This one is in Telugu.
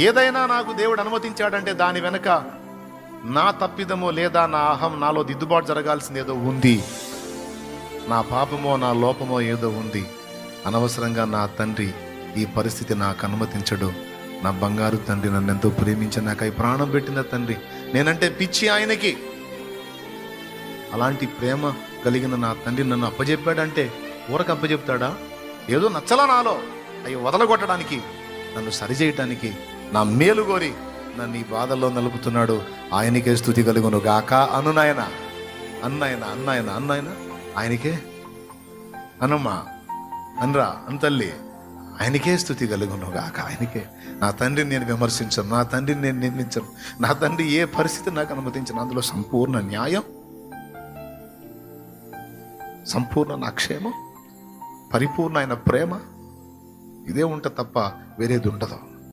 ఏదైనా నాకు దేవుడు అనుమతించాడంటే దాని వెనక నా తప్పిదమో లేదా నా అహం, నాలో దిద్దుబాటు జరగాల్సింది ఏదో ఉంది. నా పాపమో నా లోపమో ఏదో ఉంది. అనవసరంగా నా తండ్రి ఈ పరిస్థితి నాకు అనుమతించడు. నా బంగారు తండ్రి నన్ను ఎంతో ప్రేమించి నాకై ప్రాణం పెట్టిన తండ్రి, నేనంటే పిచ్చి ఆయనకి. అలాంటి ప్రేమ కలిగిన నా తండ్రి నన్ను అప్పజెప్పాడంటే ఊరకు అప్పజెప్తాడా? ఏదో నచ్చలా నాలో అవి వదలగొట్టడానికి, నన్ను సరిచేయటానికి, నా మేలు కోరి నన్ను ఈ బాధల్లో నలుపుతున్నాడు. ఆయనకే స్తుతి కలుగును గాక. అనునాయన అన్నాయన అన్నాయన అన్నాయన ఆయనకే అనుమా అనరా అంతల్లి, ఆయనకే స్తుతి కలుగును గాక. ఆయనకే. నా తండ్రిని నేను విమర్శించను, నా తండ్రిని నేను నిందించను. నా తండ్రి ఏ పరిస్థితి నాకు అనుమతించను, అందులో సంపూర్ణ న్యాయం, సంపూర్ణ నా క్షేమం, పరిపూర్ణ ఆయన ప్రేమ ఇదే ఉంటుంది తప్ప వేరేది ఉండదు.